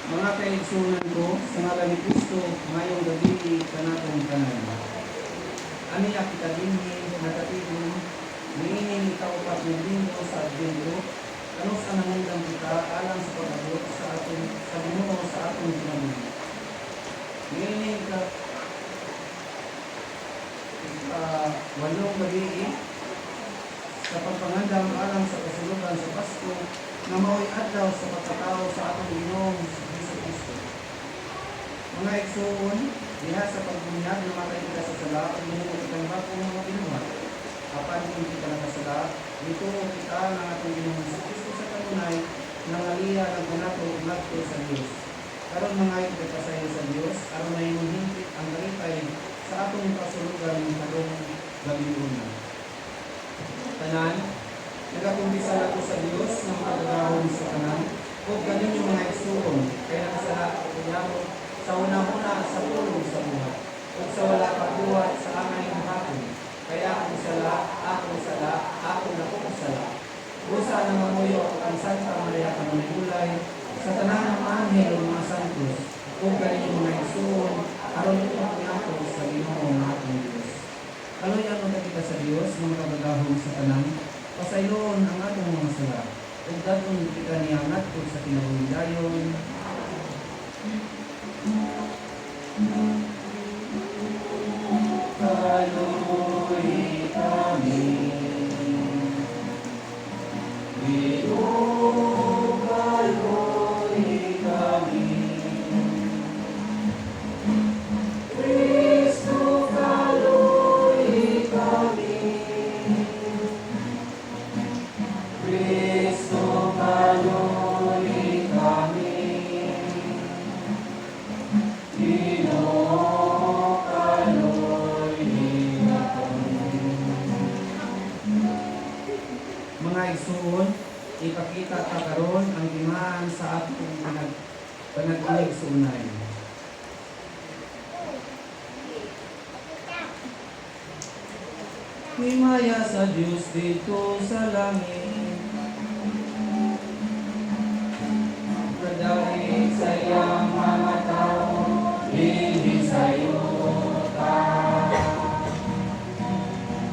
Mga kaigsunan ko, sa ngalan ni Kristo, ngayong gabi kanatong tanan. Aniya kita dinhi, nagatigon, niining ikaupat ng linggo sa Advento, kanos anangundang kita alang sa pag-abot sa aton sa Ginoo sa aton kinabuhi. Niining walong gabi sa pagpangandam alang sa kasulugan sa Pasko, na mao'y adlaw sa pagkatao sa atong Ginoong Hesus Kristo. Mga igsoon, diha sa pagbunyag na matay kita sa sala, ang ginoo kitang bakong mga binuhat. Apan kung kita nakasala, dito kita ng atong Ginoong Hesus Kristo sa kanunay, nangaliya ng kanato nagto sa Dios. Karon mga ipagpasayo sa Dios, aron na yung hintip ang balitay sa atong kasulugan ng karong gabiuna. Tanan, nagakumbisa nato sa Dios ng pagdahon sa tanan, o ganin yung mga igsoon, kaya nakasala o kunyamo sa una-una sa pulong sa buhat, o sa wala pagbuhat sa amay ng hapon, kaya ako na ko sala. Busa na mamuyo ang Santa Maria Kanunay, sa tanan ng anghel o mga santos, o ganin yung mga igsoon, aron ito nato sa Ginoo ng ating Diyos. Kaluyan mo kita sa Diyos, mga kabagahong sa tanan, pasayloon ang atong mga sala, ug daton kita niya ngadto sa kinabuhidayon. Kaluoy kami, Ginoo, kaluoy kami. Kristo, kaluoy kami. Kristo, kaluoy kami. Ginoo, kaluoy kami. Mga igsoon, ipakita ta karon ang timaan sa atong panag-inig sa unay. Himaya sa Diyos dito sa langit, kadahig sa iyang mga tao, hindi sa'yo ta.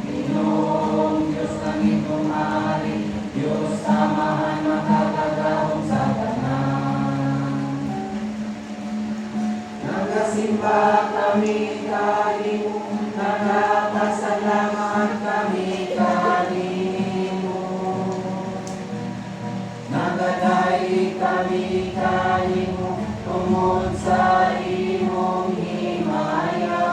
Ginoong Diyos ng itong hari, Diyos samahan makakagahong sa tanan. Nagasimba kami kanimo, nagpasalamat kami kanimo. Nagadaig kami kanimo, tungod sa imong himaya.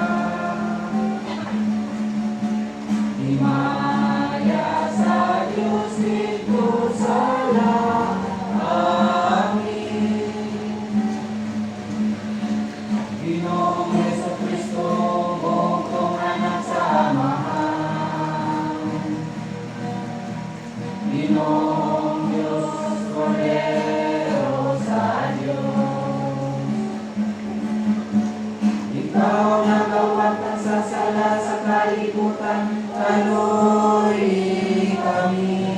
Himaya sa Diyos dito sa langit. Ginoong Hesus Kristo, bugtong anak sa amahan. Ginoong Diyos, Kordero sa Diyos. Ikaw nagawat ng sasala sa kalibutan, kaluoy kami.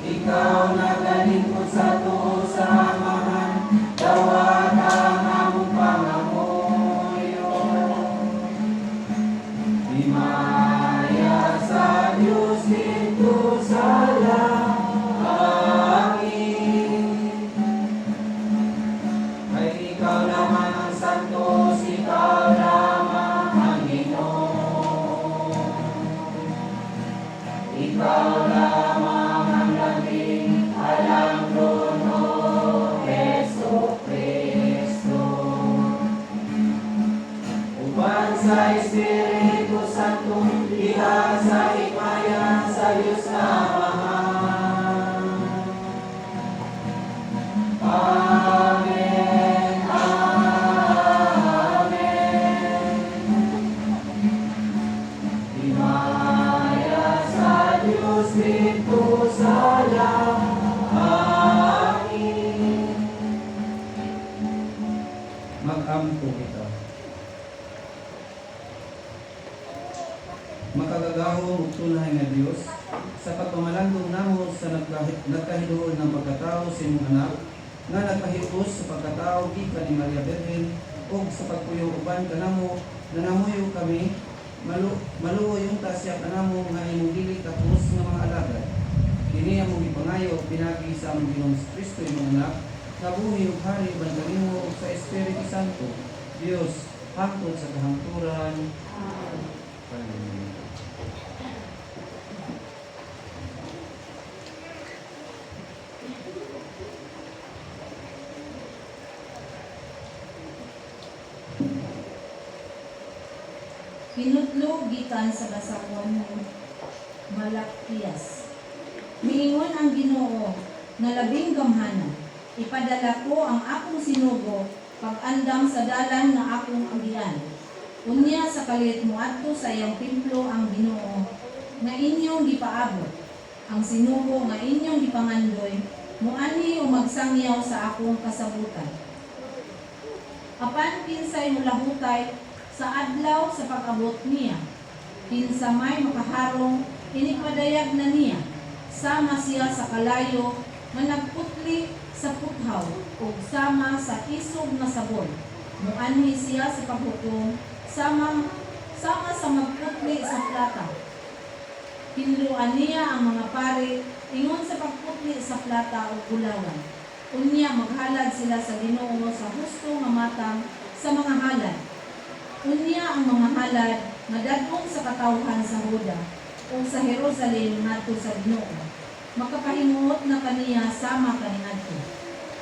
Ikaw nagalingkod sa tuo sa amahan, dawat ang among pangamuyo. Himaya sa Diyos dito sa langit. Ay ikaw naman ang santos, ikaw lamang ang Ginoo. Ikaw lamang ang labing alam trono, Hesus Kristo. Uban sa Espiritu Santo, iha sa himaya sa Diyos na Amahan. Amen. Amen. Himaya sa Diyos dito sa langit. Mag-ampo kita. Makagagahong ug tunay nga Dios, sa pagpamalandong namo sa nagkahiduol ng pagkatao sa imong anak, nga nagpahiutos sa pagkatao gikan ni Maria Virgen, ug sa pagpuyo uban kanamo, nangamuyo kami, maluoy yung tasya kanamo nga imong dili tapos nga mga alagad. Kini among gipangayo ug pinagi sa among Ginoong Kristo imong anak, nga buhi ug hari uban kanimo ug sa Espiritu Santo, Dios, hangtod sa kahangturan. Amen. Pinutlo gikan sa basakon ni Malakias. Miingon ang Ginoo nga labing gamhanan, ipadala ko ang akong sinugo pag-andam sa dalan nga akong agian. Unya sa kalit moadto sa iyang templo ang Ginoo nga inyong gipaabot. Ang sinugo nga inyong gipangandoy muani o magsangyaw sa akong kasabutan. Apan kinsay mulahutay sa adlaw sa pag-abot niya, kinsa may makaharong inipadayag na niya, sama siya sa kalayo nga nagputli sa puthaw ug sama sa isog na sabon. Muanhi siya sa paghukom sama sa magputli sa plata. Hinluan niya ang mga pari ingon sa pagputli sa plata ug gulawan. Unya maghalad sila sa Ginoo sa husto nga matang sa mga halad. Unya ang mga halad nga dadong sa katawhan sa Huda o sa Jerusalem ngadto sa Ginoo. Makapahimuot na kaniya sama kaniadto.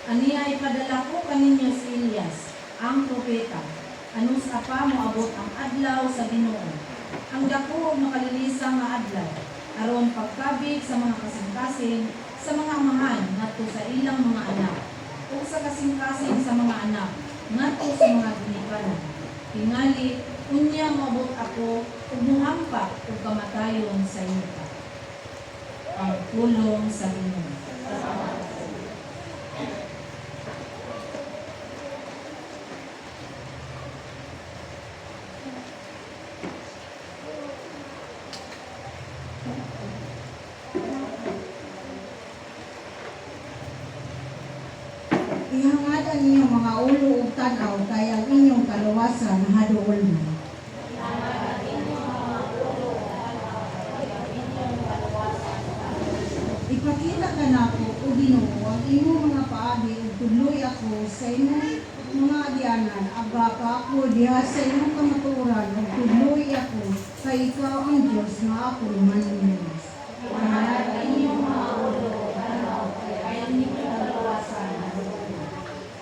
Aniya ipadala ko kaninyo si Elias, ang propeta. Anus apa moabot ang adlaw sa Ginoo. Ang dako makalilisang nga adlaw aron pagkabig sa mga kasing-kasing sa mga amahan ngadto sa ilang mga anak o sa kasing-kasing sa mga anak ngadto sa mga ginikanan. Tingali, unya moabot ako ug muhampak ug kamatayon sa yuta. Ang pulong sa Ginoo. Ihangadan ninyong mga ulo ug tanaw kay ang inyong kaluwasan haduol na. Ipakita ka nako o Ginoo ang imong mga paagi ug tudloy ako sa imong mga agyanan, aga ka ako diha sa imong kamatuoran ug tudloy ako kay ikaw ang Dios nga ako manlinis. Ihangadan ninyong mga ulo ug tanaw kay ang inyong kaluwasan haduol na.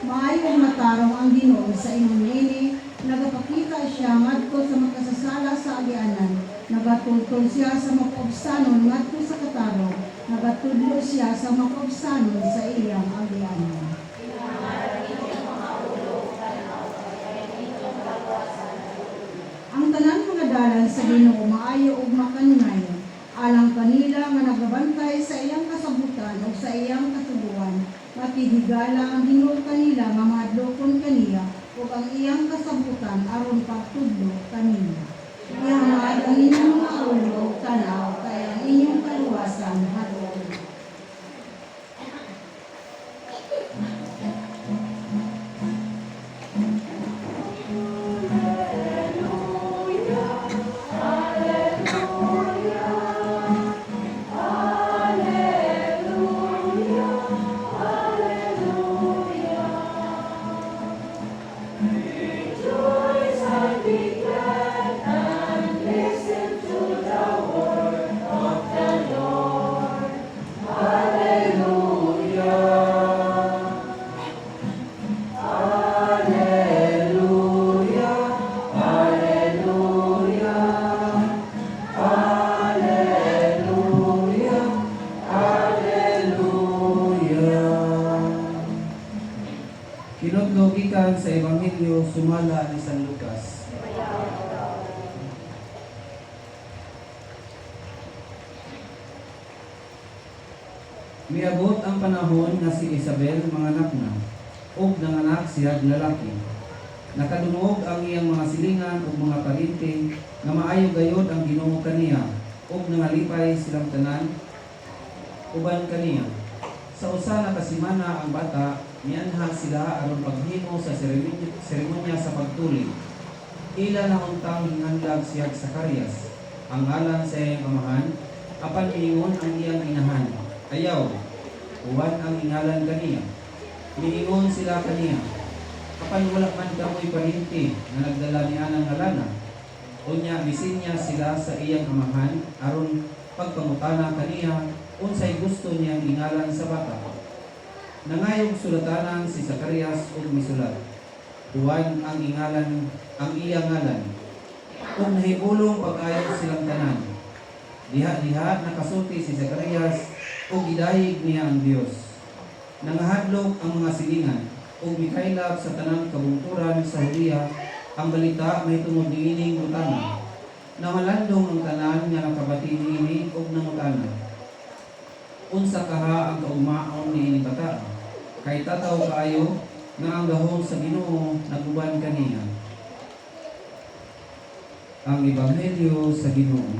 Maayong matarong ang Ginoo sa imong nini, nagapakita siya ngadto sa makasasala sa agyanan, nagatultol siya sa makaobstanon ngadto sa katarong, nagatudlo siya sa makaobstanon sa iyang agyanan. Ang tanan mga dalan sa Ginoo maayo ug makanunay, alang kanila nga nagabantay sa iyang kasabutan ug sa iyang katubuan. Makihigala ang Ginoo kanila nga mahadlokon kaniya ug ang iyang kasabutan aron pagtudlo kanila. Ihangad ang inyong mga ulo ug tanaw kay ang inyong kaluwasan haduol. Kinudlo gikan sa Ebanghelyo sumala ni San Lucas. Miabot ang panahon nga si Isabel manganak na, ug nanganak siya lalaki. Nakadungog ang iyang mga silingan ug mga parinting nga maayo gayod ang Ginoo kaniya, ug nangalipay silang tanan uban kaniya. Sa usa na kasimana ang bata mianha sila aron paghimo sa seremonya sa pagtuli. Ila na untang hinandag siya Zacarias, ang ngalan sa iyang amahan, apan miingon ang iyang inahan. Ayaw, uwan ang ingalan kaniya. Miingon sila kaniya, apan wala man kamoy parinti na nagdala niya ng ngalana. Unya bisin niya sila sa iyang amahan aron pagpangutana kaniya unsay gusto niyang ingalan sa bata. Nangayong sulatanan si Zacarias ug misulat, Juan ang ingalan, ang iyang ngalan. Ug nahibulong pag-ayo silang tanan. Diha-diha nakasulti si Zacarias ug gidayeg niya ang Dios. Nangahadlok ang mga silingan ug mikaylap sa tanang kabungturan sa Judea ang balita may tungod niining utana. Namalandong ang tanan nga nakabati niini ug nangutana. Unsa kaha ang kaugmaon niini bata? Kay tataw kaayo nga ang gahom sa Ginoo naguban kaniya. Ang Ebanghelyo sa Ginoo.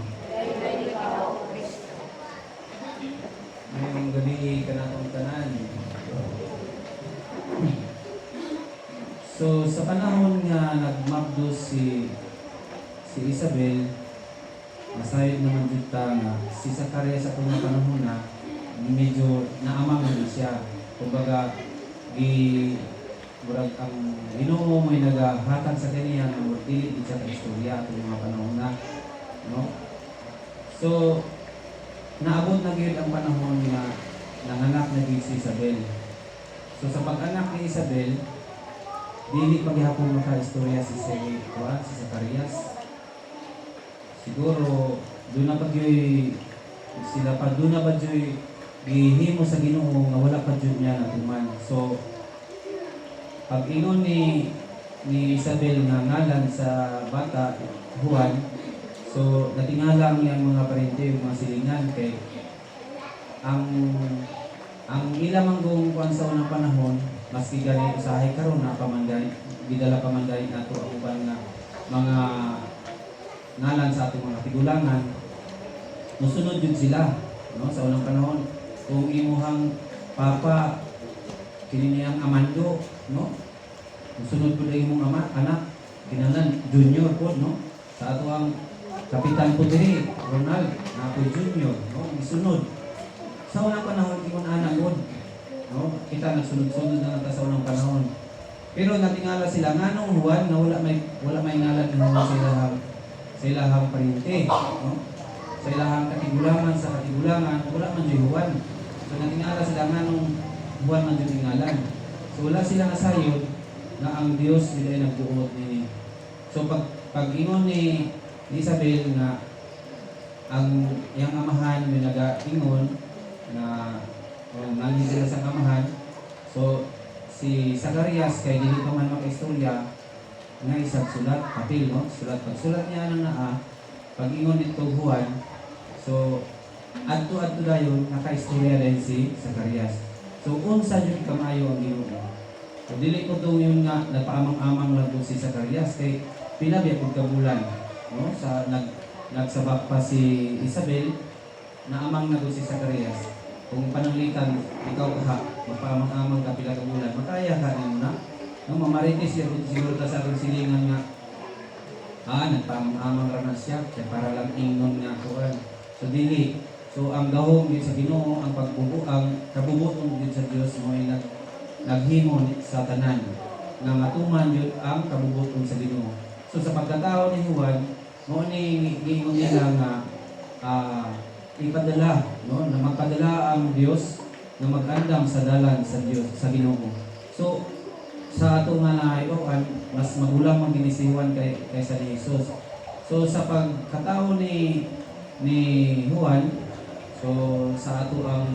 Ngayong gabi kanatong tanan. So sa panahon nga nagmabdos si Isabel, masayod naman dito nga si Zacarias sa mga panahon na medyo naamang na siya. Kumbaga, murag ang Ginoo may nagahatag sa kaniya na murtilit siya sa istorya at mga panahon na. No? So, naabot na gyud ang panahon na nanganak na gyud si Isabel. So, sa pag-anak ni Isabel, dili paghihapon maka-istorya si Zacarias. Siguro, doon na pa gyud gihimo sa Ginoo nga wala pa jud niya natuman. So pag ingon ni Isabel nga ngalan sa bata Juan, so natingala ang iyang mga parente mga silingan kay ang ilang manggong kuan sa unang panahon maski gani usahay karon na pamanday gidala pamanday nato ang uban nga mga ngalan sa atong mga tigulangan musunod jud sila no sa unang panahon. Kung imuhang papa kini niyang Amando, no? Musunod po na imong anak, kinalan junior po, no? Sa ato ang kapitan po diri, Ronald, na po junior, no? Musunod. Sa unang panahon, imong anak po, no? Kita nagsunod-sunod na nata sa unang panahon. Pero natingala sila, nganong Juan na wala may ngalan na sa ilahang parinte, no? Sa ilahang katigulangan, sa katigulangan, wala man di Juan. So natingala sila nga nung buwan man yung tingalan. So wala sila nasayod na ang Diyos nila ay nagbuot nini. So pag ingon ni Isabel nga ang iyang amahan may nag-ingon na nangin sila sa amahan. So si Zacarias kay dili pa man makaistorya nga isang sulat, papel, no? Pagsulat niya ng naa, pag ingon dito Juan, so adto dayon naka-istorya din si Zacarias. So unsa jud kamayo ang Ginoo. So dili ko to yung nga nagpaamang-amang lang si Zacarias kay pila biya pud kabulan, no? Sa nagsabak pa si Isabel na amang na si Zacarias. Kung pananglitan ikaw kaha magpaamang-amang ka pila kabulan, makaya ka na. No mamarites siguro ta sa silingan nga nagpaamang-amang ra na siya kaya para lang ingon nga kuan. So dili. So ang gahom din sa Ginoo ang kabubuton din sa Dios mo ay naghimo sa tanan nga matuman yun ang kabubuton sa Ginoo. So sa pagkatao ni Juan mo ni gingon niya nga ipadala no na magpadala ang Dios na mag-andam sa dalan sa Dios sa Ginoo. So sa ato nga naibawan mas magulang man ginisiwan kaysa ni Jesus. So sa pagkatao ni Juan, so sa ato ang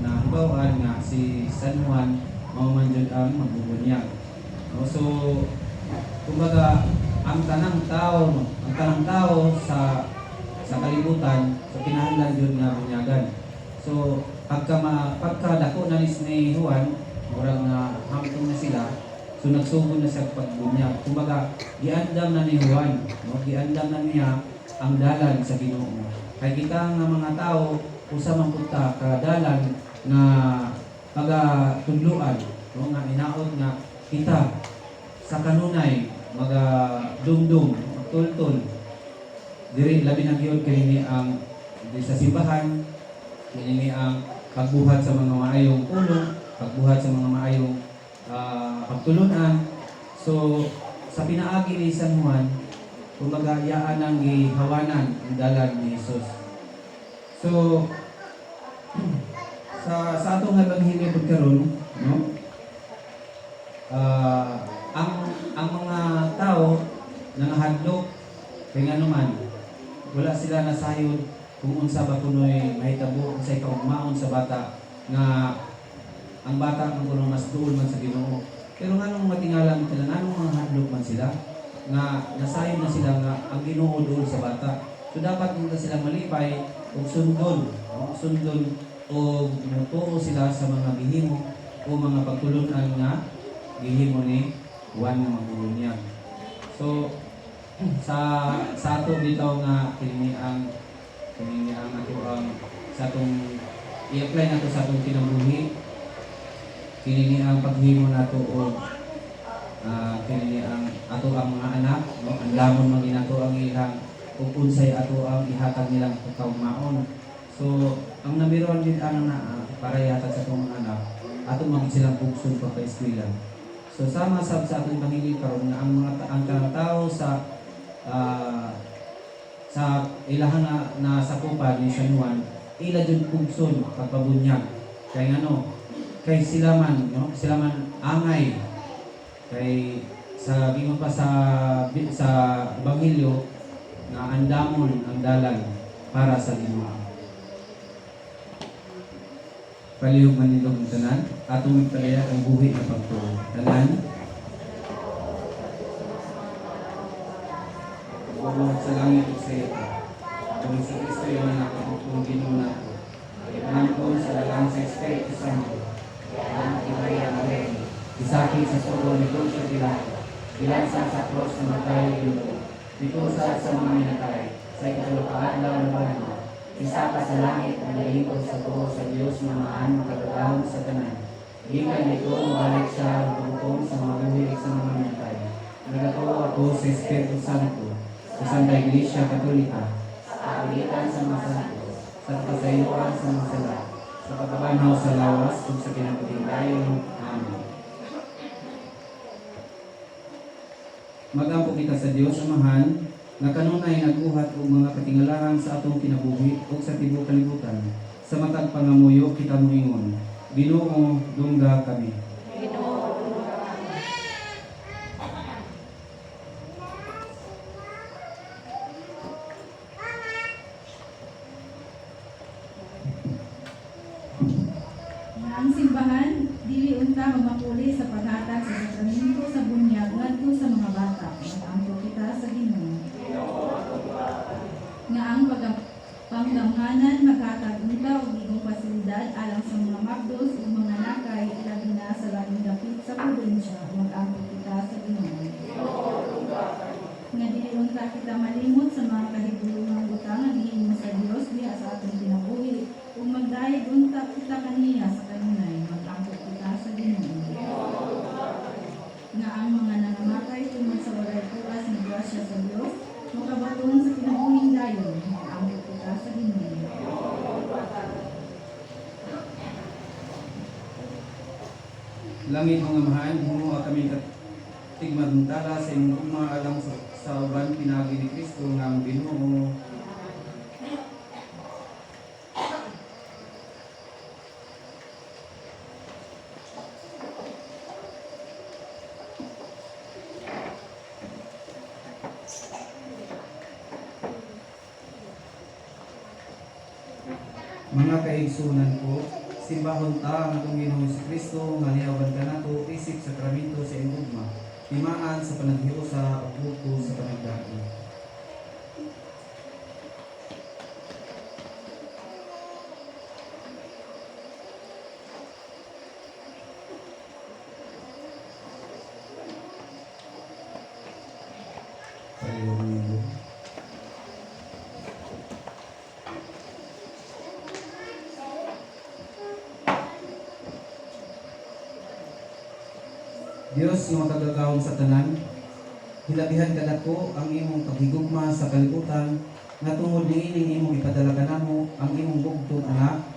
nahibawan nga si San Juan mao man jud ang magbubunyag. No, so kumbaga ang tanang tao sa kalibutan so kinahanglan jud nga bunyagan. So pagka dako na ni Juan murag na hamtong na sila so nagsugod na sa pagbunyag. Kumbaga giandam na ni Juan, no? Giandam na niya ang dalan sa Ginoo. Kay kita nga mga tao usa man pud ta kadalan nga magatudloan, no, nga inaot nga kita sa kanunay magadumdum, magtultol. Diri labi na gyud kini ang di sa simbahan, kini ang pagbuhat sa mga maayong pulong, pagbuhat sa mga maayong pagtulunan. So sa pinaagi ni San Juan, kumbaga yaan ang gihawanan ang dalan ni Jesus. So sa atong ebanghelyo pagkaron, no? Ang mga tao nangahadlok kay nganuman wala sila nasayod kung unsa ba kunoy mahitabo unsay kaugmaon sa bata nga ang bata man kuno mas duol man sa Ginoo. Pero nganong matingalan sila, nganong mga hadlok man sila nga nasayon na sila nga ang Ginoo duol sa bata. So dapat nila sila malipay ug sundon, no? Sundon o mutuo sila sa mga gihimo o mga pagtulunan nga gihimo ni Juan nga magulunyag. So sa ato dito nga kini ang ato ang sa atong i-apply nato sa atong kinabuhi, kini ang paghimo nato o kini ang ato ang mga anak, no? Ang lamon man ginato ang ilang ug unsay ato ang ihatag nilang pagkaugmaon. So ang namiron din na para ihatag sa atong mga anak, ato maging silang pugsod pa eskwela. So sama sa atong pangili karon nga ang tao sa ilahan na sakupan ni San Juan, ila jud pugsod pagpabunyag. Kay ngano? Kay sila man, no? Sila man angay. Kay sa gingon pa sa ebanghelyo na andamon ang dalan para sa Ginoo. Palihog man nindog ang tanan, atong magpalaya ang buhi na pagtuo. Tanan, bubuhat sa langit ug sa ito. Kung si Kristo yung nakapagpong Ginoo nato. Ipanangkon sa dalang sa Espiritu Santo. Ang kinaya na rin. Isakit sa sulo ni Poncio Pilato. Bilansa sa cross na matay Ginoo. Dikusa sa mga minatay. Sa ikatulog-adlaw na banyo. Isa ka sa langit na nalingkod sa tuo sa Diyos na maan makagagahon sa tanan. Gikan dito, mabalik siya maghukom sa mga buhilig sa mga minatay. Nagatuo ako sa Espiritu Santo, sa Santa Iglesia Katolika, sa kagitan sa mga santo, sa kasayuan sa mga sala, sa pagkabanaw sa lawas, kung sa kinapatindayon. Amen. Magampo kita sa Diyos Amahan, na kanunay nagbuhat og mga katingalahan sa atong kinabuhi ug sa tibuok kalibutan. Sa matag pangamuyo kita moingon, Ginoo, dungga kami. Ang simbahan dili unta magmapuli sa paghatag sa sakramento sa bunyag ngadto sa mga bata. Magampo kita sa Ginoo. Nga ang panggamhanan maghatag unta og igong pasilidad alang sa mga magdos ug mga nakay ilabi na sa labing dapit sa probinsya. Magampo kita sa Ginoo. Nga dili unta kita malimot sa mga kahigulungang butang nga gihimo sa Dios diha sa atong kinabuhi ug magdayeg unta kita kaniya sa kanunay. Magampo kita sa Ginoo. Nga ang mga nangamatay tungod sa walay tugas nga grasya sa Dios makabaton sa kinabuhing dayon. Magampo kita sa Ginoo. Langit mga mahan, himo kami tigmantala sa imong ugma alang sa uban pinagi ni Kristo nga ang Ginoo. Mga kaigsunan ko, simbahon ta ang atong Ginoo si Kristo nga niaban kanato isip sakramento sa imong timaan sa panaghiusa ug buko sa panagdaki. Dios nga makagagahom sa tanan, hilabihan kadako ang imong paghigugma sa kalibutan nga tungod niining imong ipadala kanamo ang imong bugtong anak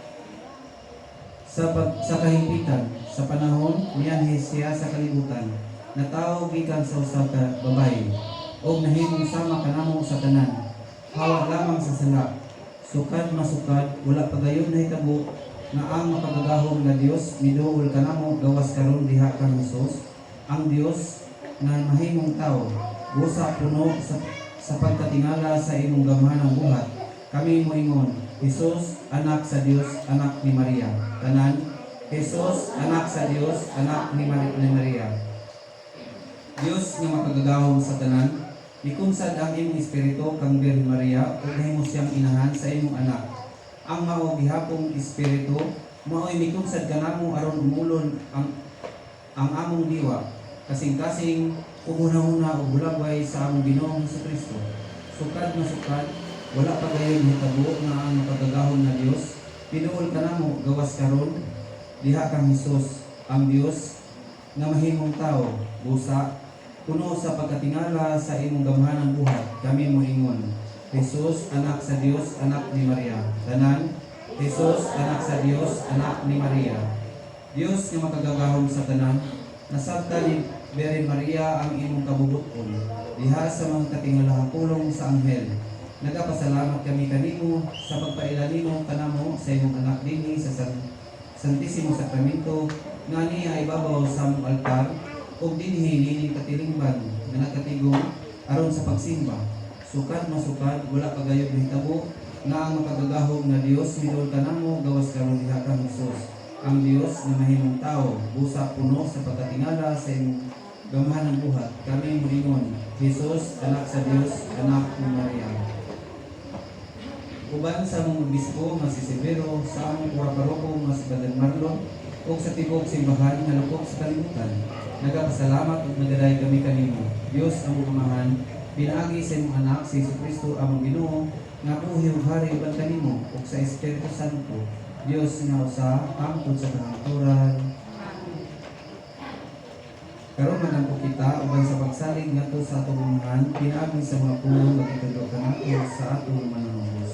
sa kahimpitan sa panahon niyanhi siya sa kalibutan na tao gikan sa usa ka babayi og nahimong sama kanamo sa tanan hawa lamang sa sala sukad masukad wala pagayon nahitabo na ang mapagagahom nga Dios miduol kanamo gawas karon diha kang Hesus ang Dios nga mahimong tao busa puno sa pagkatingala sa imong gamhanang buhat kami moingon Hesus anak sa Dios anak ni Maria tanan Hesus anak sa Dios anak ni Maria Dios nga makagagahom sa tanan ikunsad ang imong espiritu kang Birhen Maria ug nahimo siyang inahan sa imong anak ang mao gihapong espiritu mao'y mikunsad kanamo aron umulon ang among diwa kasing-kasing umuna-una o bulagway sa among Ginoong Kristo. Sukad na sukad, wala pa gayon hitabo nga ang makagagahom na Dios. Pinuol kanamo gawas karon diha kang Hesus, ang Dios nga mahimong tao, busa puno sa pagkatingala sa imong gamhanang buhat. Kami moingon, Hesus anak sa Dios, anak ni Maria. Tanan, Hesus anak sa Dios, anak ni Maria. Dios nga makagagahom sa tanan, nasabta ni Birhen Maria ang imong kabubuton diha sa mga katingalahang pulong sa anghel. Nagapasalamat kami kanimo sa pagpailanimo kanamo sa imong anak dinhi sa Santisimo Sakramento nga niya ibabaw sa among altar ug dinhi nining katilingban nga nagkatigong aron sa pagsimba. Sukad masukad wala pagayod hitabo nga ang makagagahom na Dios midol kanamo gawas karon diha kang Hesus. Ang Dios na mahimong tao busa puno sa pagkatingala sa imong gamhanang buhat kami moingon Hesus anak sa Dios anak ni Maria. Uban sa among obispo nga si Severo sa among paroko nga si Padre Marlon ug sa tibok simbahan nga lukop sa kalibutan nagapasalamat ug nagaday kami kanimo Dios ang Amahan pinaagi sa imong anak si Jesucristo among Ginoo nga buhi ug hari uban kanimo ug sa Espiritu Santo Dios nga usa hangtod sa kahangturan. Karon manampo kita uban sa pagsalig ngadto sa atong umuhan pinaagi sa mga pulong nga gitudlo kanato sa atong mananubos.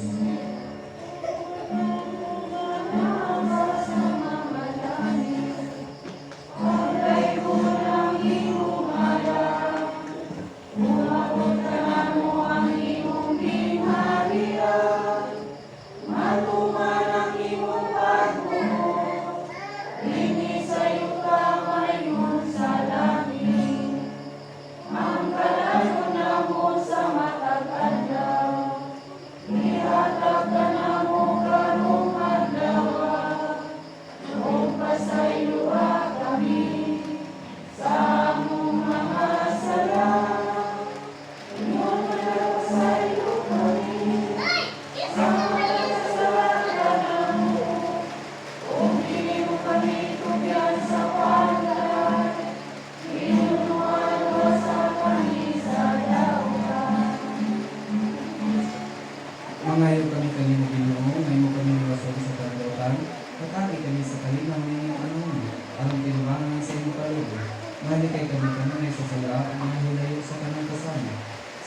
Mangayo kami kanimo Ginoo, ngayon kami niwason sa kadautan, katagi kami sa kalinaw ninyong anong, aron tinubangan sa imong kalugo. Mahalikay kami kanunay sa sala, ang mga hilayo sa kanang kasama.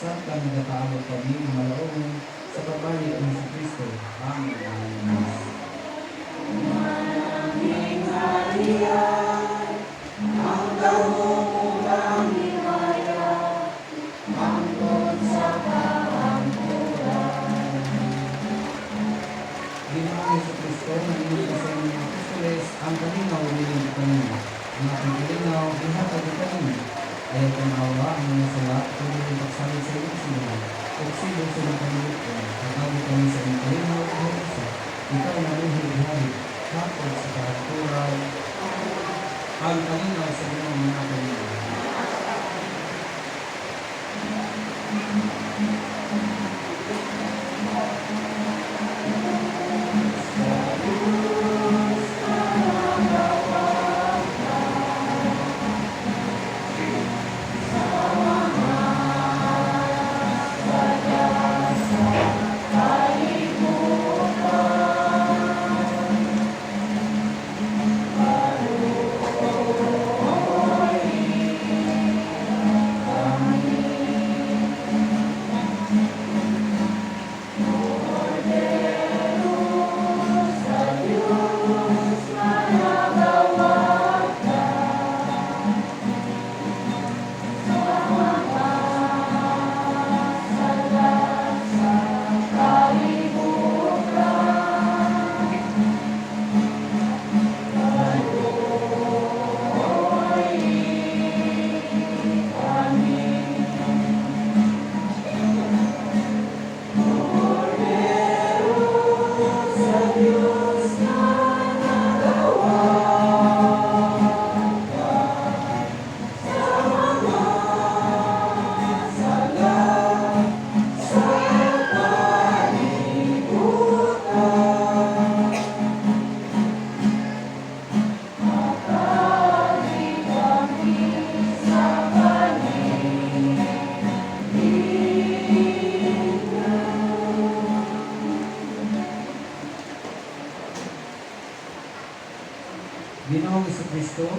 Sa kami nagpaabot kami, mga laon, sa pagbalik ng si Kristo. Amen. Mananging Maria, ang kahumugang himaya, mangkot sa Ginoong Jesucristo, nangingin sa inyong mga Apostoles, ang kalinaw nilang kanina. Ang aking kalinaw, ihatag ang kanina. Ayaw kang awa ang mga sala, tuloy ang pagsalit sa inyong sila. Kung sino sa mga kanilito, pagkawin kami sa inyong kalinaw o isa. Ikaw na luhi-hari, hapon sa kahaturan. Ang kalinaw sa inyong mga kanina.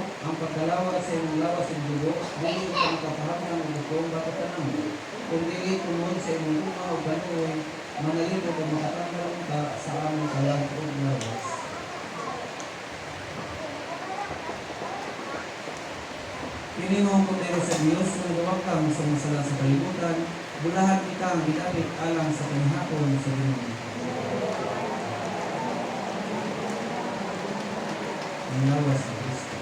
ang pagdalawa sa imong lawas ng dugo, dili ka makapahamdang ng bukong batatanang. Kung dili tungod sa imong lupa o banuoy, manalito o makatanggal ka sa among kalang o lawas. Kini mo ang kutero sa Diyos, kung gawag kang sumasala sa kalibutan, bulahan kita ang gidapit alang sa panghapon sa Ginoo. Ang lawas sa Kristo.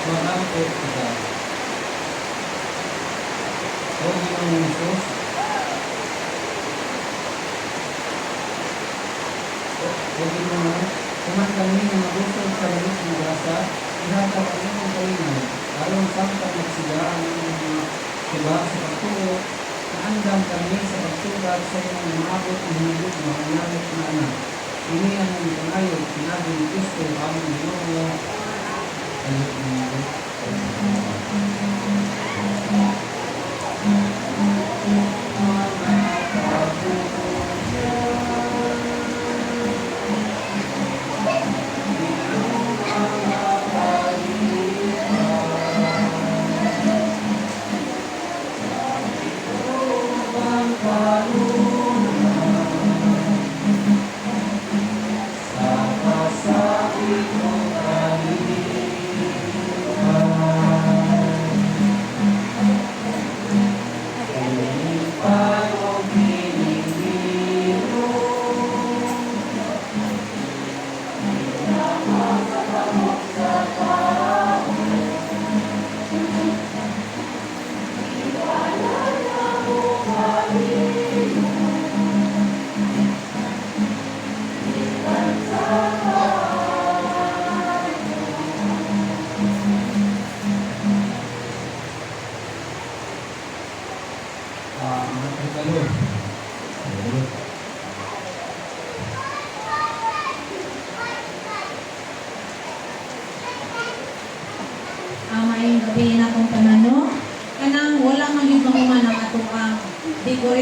Mangangkot kita. O Ginoong Hesus, O Ginoo, kuman kami nga magusog sa lulos ng grasa, ihatag ang imong kalingan, aron samtang magsigaan ang mga tiba sa pagtuo, naandam kami sa pagsugat sa imong maabot ng hinagod mo ang langit na anak. Ini ang mong pangayod, pinabi ni Kristo, among Ginoo. Ayot mo.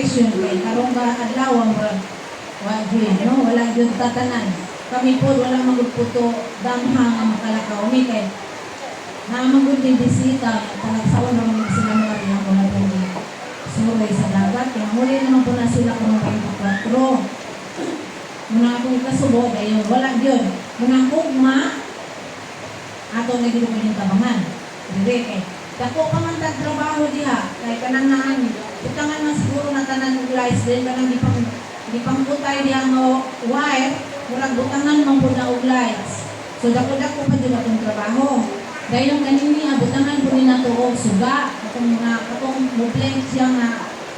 operation kay karong ka adlaw ang wala gyud tatanan. Kami po wala magputo damhang ang makalakaw mi kay na magud din bisita panagsaon naman sila mga riyan ko na pwede suroy sa dagat kaya muli naman po na sila kung 24 muna akong ikasubo dayon wala gyud muna ugma ato na gyud yung tabangan dire kay dako pa man tag trabaho diha kay kanang naan utangan man siguro na tanan og lights din kanang di pang putay diha mo wire murag butangan man pud na og lights so dako-dako pa gyud atong trabaho. Dahil yung kanini, abutangan po rin nato og suga. Katong mubleng siya nga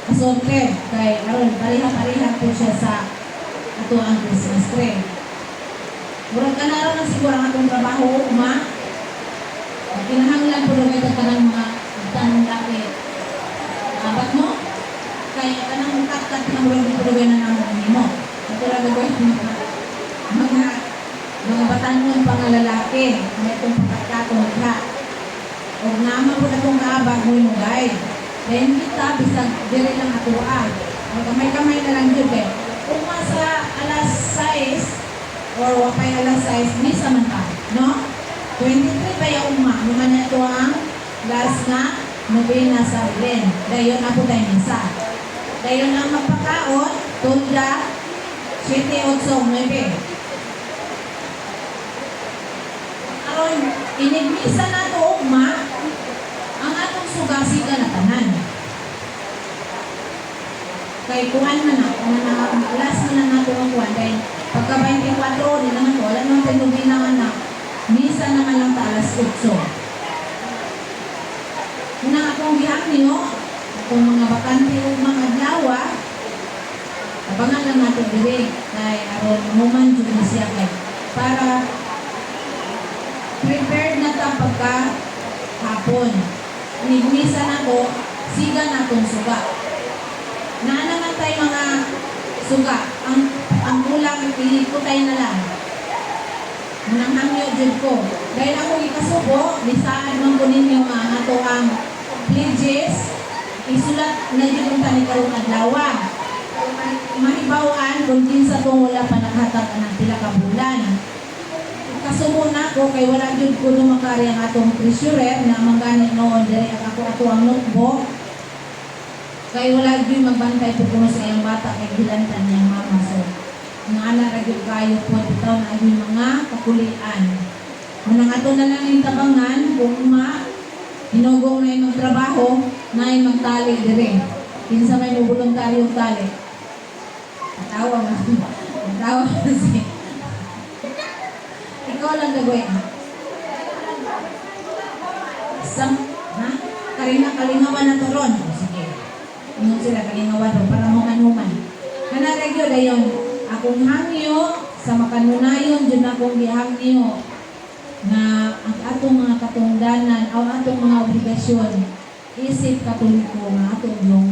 kasorte. Kaya aron, pareha-pareha po siya sa ato ang Christmas tree. Murag ka na rin ang siguro ang atong trabaho, uma. Kinahanglan po rin ito kanang mga tanong laki. Abat mo? Kaya kanang kat-kat na murag po rin na naman mo. Ito lang gagawin mga batanon pang lalaki na itong pagkakatong ka o naman po na itong kaabag mo guide dahil kita bisag dire lang atuan o kamay-kamay na lang yun eh kung sa alas 6 or wapay alas 6 misa man ka no? 23 pa yung naman na ito ang last na novena sa Belen dayon na po tayo misa dayon ang magpakaon tulda 7, 8, 9 aron inigmisa na to ugma ang atong sugasiga na tanan kay kuan man na last na nato ang kuan dahil pagka 24 di naman wala naman tayo binangan misa naman lang ta alas 8 muna akong gihak niyo kung mga bakante o mga adlaw abangan lang nato diri kay aron human jud na siya kay para prepared na ta pagka hapon. Nigmisa na ko, siga na kong suga. Naanaman tayo mga suga. Ang ulang, iliputay na lang. Munang hangyo dyan ko. Dahil ako ikasubo, lisaan man ko ninyo ato ang pledges, isulat na dyan kung tani karong adlawa. Mahibawaan kung kinsa kung wala pa nakahatag ng pila ka bulan. Kasumo na ko kay wala jud ko makari ang atong treasurer na mangganit noon diri ako ang notebook kay wala jud magbantay po kuno sa iyang bata kay gilantan niyang mama so nga ana ra jud kayo po bitaw na ay mga kakulian manang ato na lang yung tabangan kung hinugong na yung magtrabaho na yung magtali diri kinsa may voluntaryong tali tawa si ikaw lang gagawin. Kalingawan na to ron. Sige. Ingon sila kalingawan ron para mo kanuman. Kanaragyo dayon akong hangyo sa makanunayon dyan akong gihangyo na ang atong mga katungdanan o atong mga obligasyon isip katoliko nga atong yung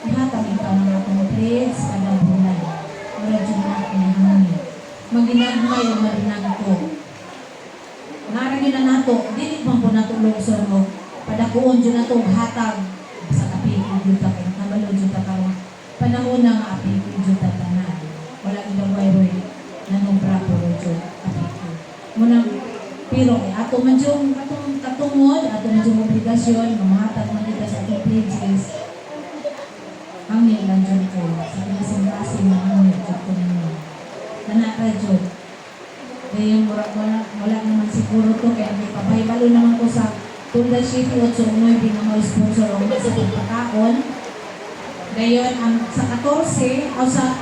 ihatag ikaw ng atong praise kada bulan. Mura dyan na kinahangyo. Maginagmay o marinag ko. Naragyo na nato, dili man po nato lungsor mo. Padakuon dyan nato hatag sa kapigil dyan ta kayo. Kabalo dyan ta kayo. Panahon na nga apigil dyan ta tanan. Wala itong wayroy na nung brapo dyan apigil. Munang, pero ato man dyan katungod, ato man dyan obligasyon, mamahatag man kita sa atong pages. Hangin lang dyan ko. Sa kinasing-kasing na hangin dyan ko ninyo. Nanaka dyan. Kaya wala naman siguro to kaya may papaybalo naman ko sa Tunda City 8-9 na mga sponsor o sa pagkakaon. Ngayon, sa 14 o sa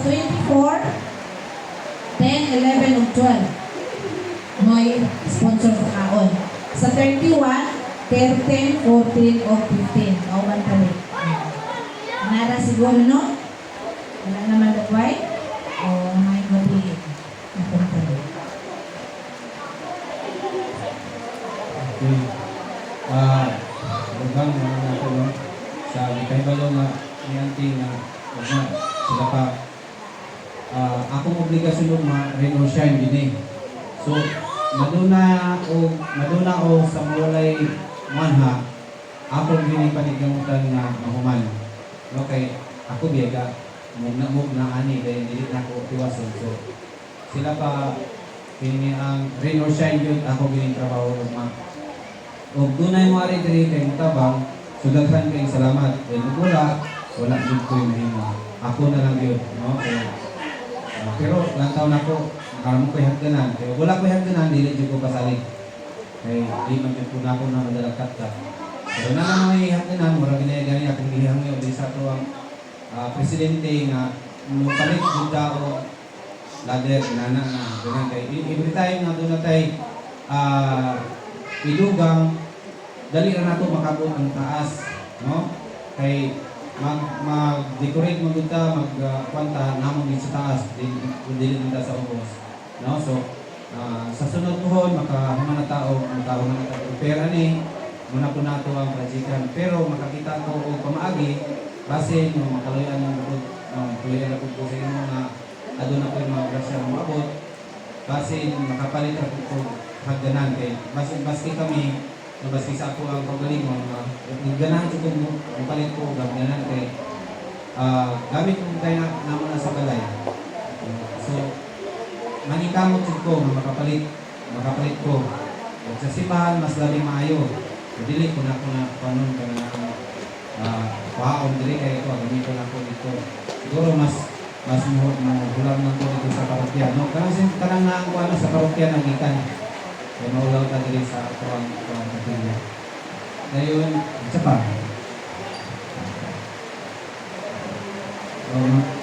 24, 10, 11 o 12 may sponsor sa kaon. Sa 31, 13, 14 o 15 kauban pa rin. Nara siguro no? Wala naman nagway? O may gabi Hanggang mga nato no? Sa kaibalo nga ni auntie na sila pa akong obligasyon ma-renosyan din eh. So, maduna o sa mulay manha, akong gini panigamutan nga mahuman. Okay, ako biyaga. Mugna ani dahil dili na ako tiwason. So sila pa kini ang rain or shine yun ako gining trabaho ugma. Og dunay mo ari diri kay mutabang sudaghan kay salamat. Dahil wala jud ko mahimo. Ako na lang yun, no? Kaya, pero lantaw na ko karon ko hagdanan. Kaya wala ko hagdanan dili jud ko pasalig. Kay di man jud ko na ako na madalakat ka. Pero na lang may hagdanan mura ginaya-gani akong gihangyo di sa to ang presidente nga palit jud daw ladder nana na ganun kay every time nga doon natay idugang dali ra nato makabot ang taas, no? Kay mag-decorate mo ta kwanta namon sa taas dili man ta sa ubos, no? So sa sunod pohon makahuman na tao pero ani muna po nato ang prajikan pero makakita ko og pamaagi base no makaluyan ang bukod kuya na po sa inyo nga aduna ko yung mga grasya maabot base makapalit ako po hagdanan kay base kami base sa ako ang pagalingon ganahan ko mapalit ko hagdanan kay gamit ko tayo naman sa balay so manikamot ko nga makapalit ko at sa simbahan mas labi maayo dili ko na panon ka na pahaon diri kay ito gamiton ako dito siguro mas mahulang na ko dito sa parokya no kanang na ang ano sa parokya nang gikan kay maulaw ta diri sa tuwang kapilya dayon tsapa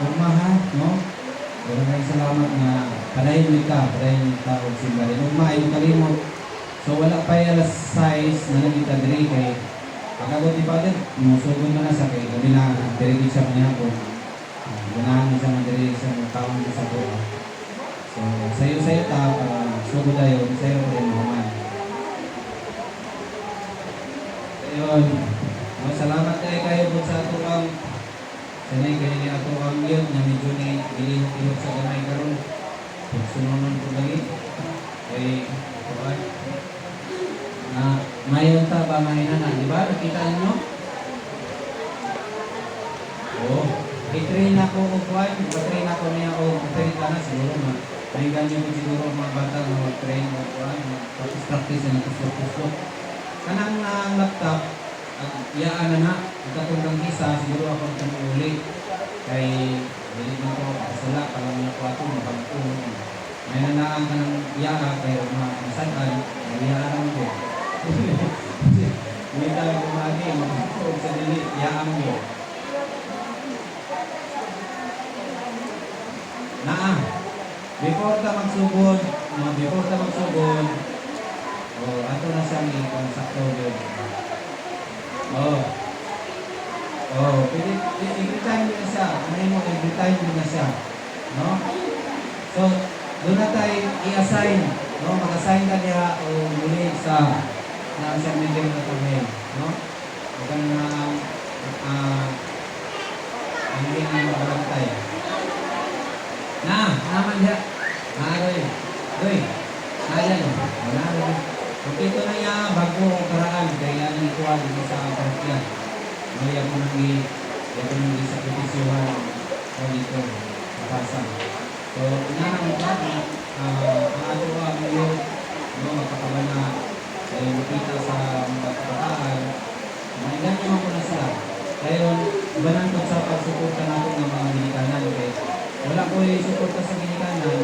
umaha no maraming salamat na padayon ka og simbahan umahay kalimot so wala pa alas 6 na nagita diri kay pagkabot ni Father, musugod na sa kay gabi na dirigit siya niya po. Ganahan mo siya madiri sa mga taong sa po. So, sayo ta, sugod tayo, sayo rin naman. Ayun, salamat kayo po sa atuang sanay kayo ni atuang yun na medyo ni ilihok sa gamay karon. Sununon po lagi. Kay, mayon ta ba mahina na, di ba? Nakita niyo? Oh, i-train ako o kuwan, i-train ako niya o i-train ka na siguro na. May ganyan ko siguro mga bata na mag-train o kuwan, practice na kusok-kusok. Kanang laptop, iyaan na na, katulong isa, siguro ako itong uli. Kay, hindi na ko, kasala, palang niya ko ito, mapagpun. May nanaan ka ng iyaan, kaya masagaan, iyaan naman ko. May tayo kumagi, magpapag sa dili, yaang mo. Before ta magsugod, ato na siyang i-consacto yun. Every time yun na siya, every time yun na siya. No? So, doon na tayo i-assign, no? Mag-assign ka niya o muli sa na siyang meeting na kami, no? Huwag na hindi na mabalantay. Naman niya. Doy. Ayan, wala na. Okay, ito na niya, bago karaan, kaya nang ikuha dito sa parokya. Mayag mo nang sa petisyuhan o dito, kapasa. So, inanang ito, ang ato ang iyo, magkakaba na kayo makita sa mga kabataan, maingan naman ko na sila. Kaya ibanan ko sa pagsuporta natin ng mga ginikanan. Okay? Wala ko i-suporta sa ginikanan,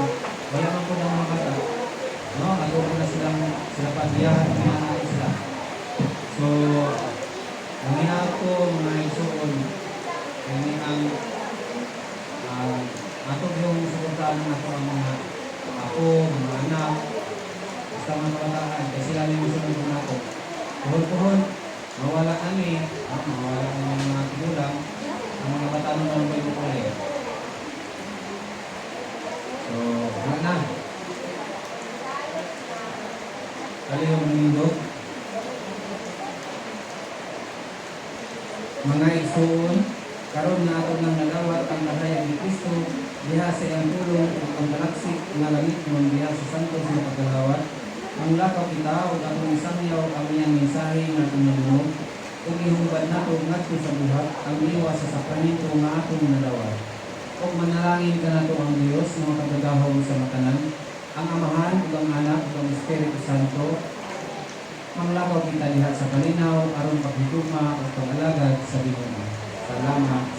wala man ko ng mga bata. No? Ako ko na sila pagbiyahan, pinanahin sila. So, ang ginako, mga isuon, kaya ang ato yung suportahan ng ako ang mga ako, mga anak, basta mga kabataan, kasi sila may musunod ng ako. Puhol-puhol, mawala kami, mawala kami ng mga tigulang, ang mga bataan ng mga ibukulay. So, wala na. Kalihaw ng indog. Mga igsoon, karon na ato nang nagawat ang nahayag ni Kristo, diha sa iyang tulong ug ang galaksik nga langit mo diha sa santos nga paggalawat. Ang lakaw kita ug atong isangyaw ang iyang mensahe nga tinulong ug ihubad nato ngadto sa buhat ang iwas sa sakramento nga atong nalawat. Ug manalangin ka nato ang Dios nga makagagahom sa matanan, ang Amahan ug ang Anak ug ang Espiritu Santo. Manglakaw kita diha sa kalinaw aron paghigugma ug pag-alagad sa Ginoo. Salamat.